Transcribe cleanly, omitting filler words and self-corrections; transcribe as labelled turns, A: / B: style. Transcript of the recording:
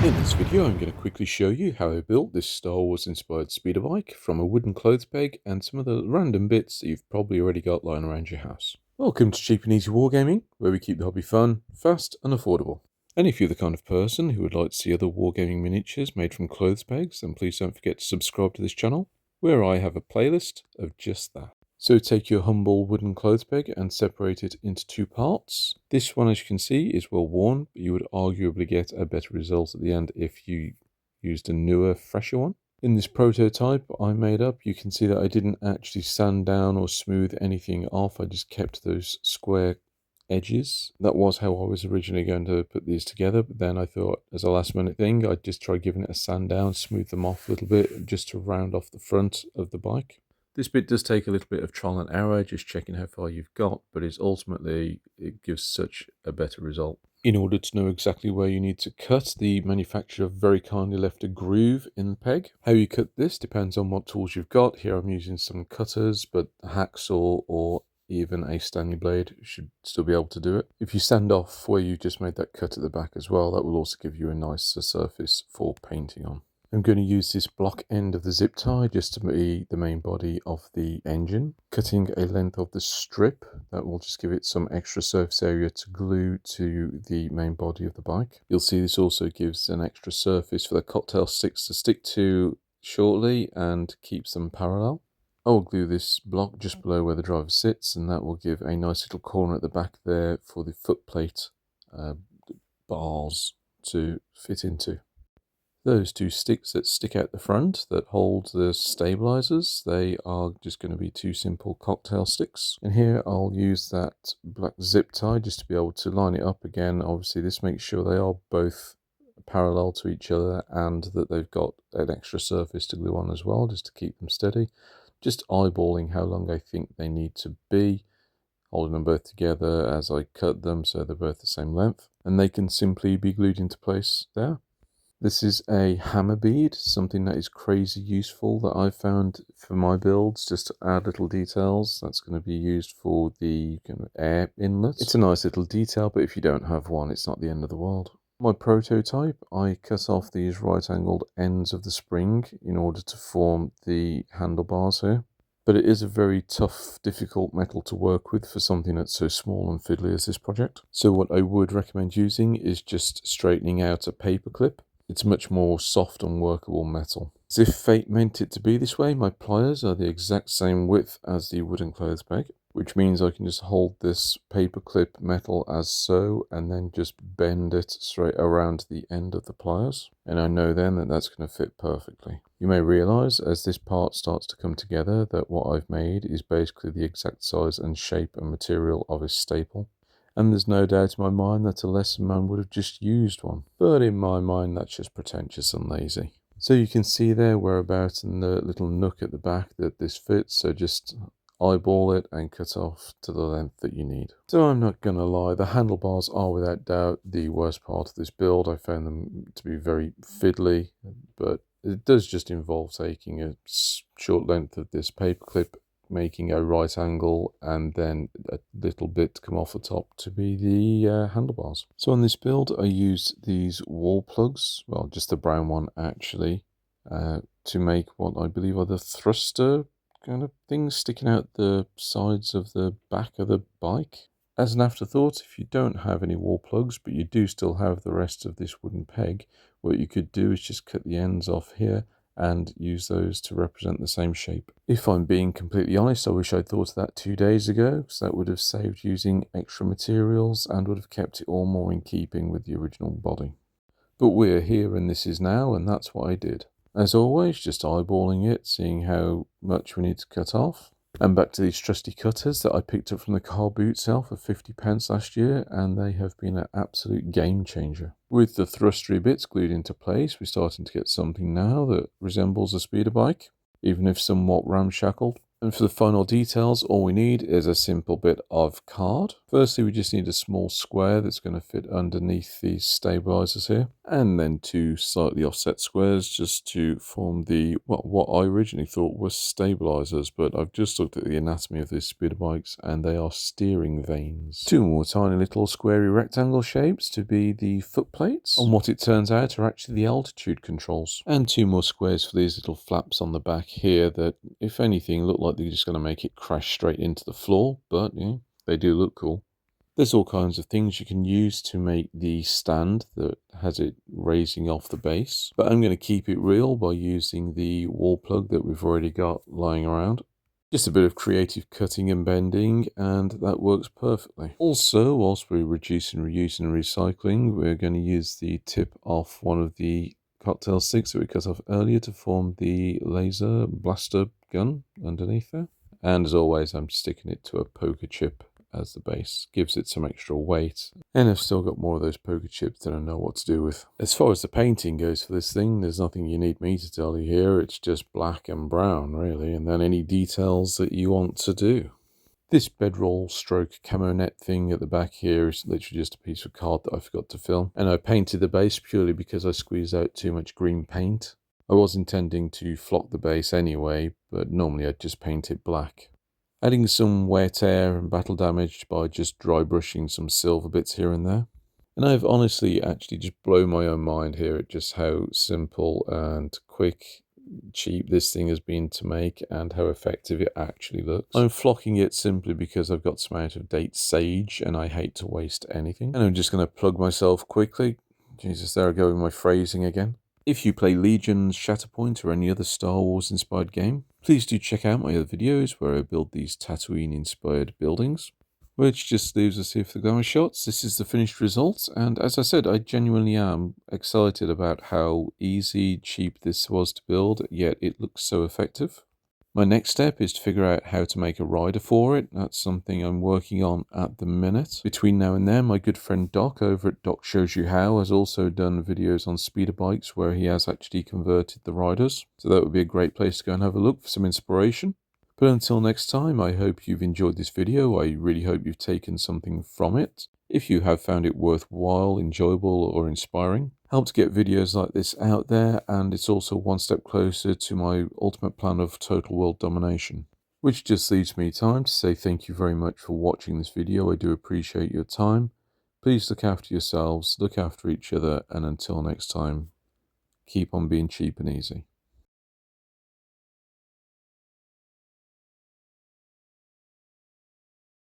A: In this video I'm going to quickly show you how I built this Star Wars inspired speeder bike from a wooden clothes peg and some of the random bits that you've probably already got lying around your house. Welcome to Cheap and Easy Wargaming, where we keep the hobby fun, fast and affordable. And if you're the kind of person who would like to see other wargaming miniatures made from clothes pegs, then please don't forget to subscribe to this channel, where I have a playlist of just that. So take your humble wooden clothes peg and separate it into two parts. This one, as you can see, is well worn, but you would arguably get a better result at the end if you used a newer, fresher one. In this prototype I made up, you can see that I didn't actually sand down or smooth anything off. I just kept those square edges. That was how I was originally going to put these together, but then I thought as a last minute thing I'd just try giving it a sand down, smooth them off a little bit just to round off the front of the bike. This bit does take a little bit of trial and error, just checking how far you've got, but it gives such a better result. In order to know exactly where you need to cut, the manufacturer very kindly left a groove in the peg. How you cut this depends on what tools you've got. Here I'm using some cutters, but a hacksaw or even a Stanley blade should still be able to do it. If you sand off where you just made that cut at the back as well, that will also give you a nicer surface for painting on. I'm going to use this block end of the zip tie just to be the main body of the engine. Cutting a length of the strip, that will just give it some extra surface area to glue to the main body of the bike. You'll see this also gives an extra surface for the cocktail sticks to stick to shortly and keeps them parallel. I will glue this block just below where the driver sits, and that will give a nice little corner at the back there for the footplate bars to fit into. Those two sticks that stick out the front that hold the stabilizers, they are just going to be two simple cocktail sticks. And here I'll use that black zip tie just to be able to line it up again. Obviously this makes sure they are both parallel to each other and that they've got an extra surface to glue on as well, just to keep them steady. Just eyeballing how long I think they need to be, holding them both together as I cut them so they're both the same length, and they can simply be glued into place there. This is a hammer bead, something that is crazy useful that I've found for my builds, just to add little details. That's going to be used for the air inlet. It's a nice little detail, but if you don't have one, it's not the end of the world. My prototype, I cut off these right-angled ends of the spring in order to form the handlebars here. But it is a very tough, difficult metal to work with for something that's so small and fiddly as this project. So what I would recommend using is just straightening out a paper clip. It's much more soft and workable metal. As if fate meant it to be this way, my pliers are the exact same width as the wooden clothes peg, which means I can just hold this paperclip metal as so and then just bend it straight around the end of the pliers. And I know then that that's going to fit perfectly. You may realize as this part starts to come together that what I've made is basically the exact size and shape and material of a staple. And there's no doubt in my mind that a lesser man would have just used one. But in my mind, that's just pretentious and lazy. So you can see there whereabouts in the little nook at the back that this fits. So just eyeball it and cut off to the length that you need. So I'm not going to lie, the handlebars are without doubt the worst part of this build. I found them to be very fiddly, but it does just involve taking a short length of this paperclip, making a right angle and then a little bit to come off the top to be the handlebars. So on this build I used these wall plugs, well just the brown one actually, to make what I believe are the thruster kind of things sticking out the sides of the back of the bike. As an afterthought, if you don't have any wall plugs but you do still have the rest of this wooden peg, what you could do is just cut the ends off here and use those to represent the same shape. If I'm being completely honest, I wish I'd thought of that 2 days ago, because that would have saved using extra materials and would have kept it all more in keeping with the original body. But we're here and this is now, and that's what I did. As always, just eyeballing it, seeing how much we need to cut off. And back to these trusty cutters that I picked up from the car boot sale for 50p last year, and they have been an absolute game changer. With the thrustery bits glued into place, we're starting to get something now that resembles a speeder bike, even if somewhat ramshackled. And for the final details, all we need is a simple bit of card. Firstly, we just need a small square that's going to fit underneath these stabilizers here. and then 2 slightly offset squares just to form the, well, what I originally thought was stabilizers, but I've just looked at the anatomy of these speeder bikes and they are steering vanes. 2 more tiny little squarey rectangle shapes to be the foot plates, and what it turns out are actually the altitude controls. And 2 more squares for these little flaps on the back here that, if anything, look like they're just going to make it crash straight into the floor, but yeah, they do look cool. There's all kinds of things you can use to make the stand that has it raising off the base, but I'm going to keep it real by using the wall plug that we've already got lying around. Just a bit of creative cutting and bending, and that works perfectly. Also, whilst we're reducing, reusing, and recycling, we're going to use the tip off one of the cocktail sticks that we cut off earlier to form the laser blaster gun underneath there. And as always, I'm sticking it to a poker chip as the base. Gives it some extra weight, and I've still got more of those poker chips than I know what to do with. As far as the painting goes for this thing, there's nothing you need me to tell you here. It's just black and brown really, and then any details that you want to do. This bedroll stroke camo net thing at the back here is literally just a piece of card that I forgot to fill, and I painted the base purely because I squeezed out too much green paint. I was intending to flock the base anyway, but normally I'd just paint it black. Adding some wear, tear and battle damage by just dry brushing some silver bits here and there. And I've honestly actually just blown my own mind here at just how simple and quick, cheap this thing has been to make and how effective it actually looks. I'm flocking it simply because I've got some out of date sage and I hate to waste anything. And I'm just going to plug myself quickly. Jesus, there I go with my phrasing again. If you play Legion's Shatterpoint or any other Star Wars inspired game, please do check out my other videos where I build these Tatooine inspired buildings. Which just leaves us here for the glamour shots. This is the finished result, and as I said, I genuinely am excited about how easy, cheap this was to build, yet it looks so effective. My next step is to figure out how to make a rider for it. That's something I'm working on at the minute. Between now and then, my good friend Doc over at Doc Shows You How has also done videos on speeder bikes where he has actually converted the riders. So that would be a great place to go and have a look for some inspiration. But until next time, I hope you've enjoyed this video. I really hope you've taken something from it. If you have found it worthwhile, enjoyable, or inspiring, help to get videos like this out there, and it's also one step closer to my ultimate plan of total world domination. Which just leaves me time to say thank you very much for watching this video. I do appreciate your time. Please look after yourselves, look after each other, and until next time, keep on being cheap and easy.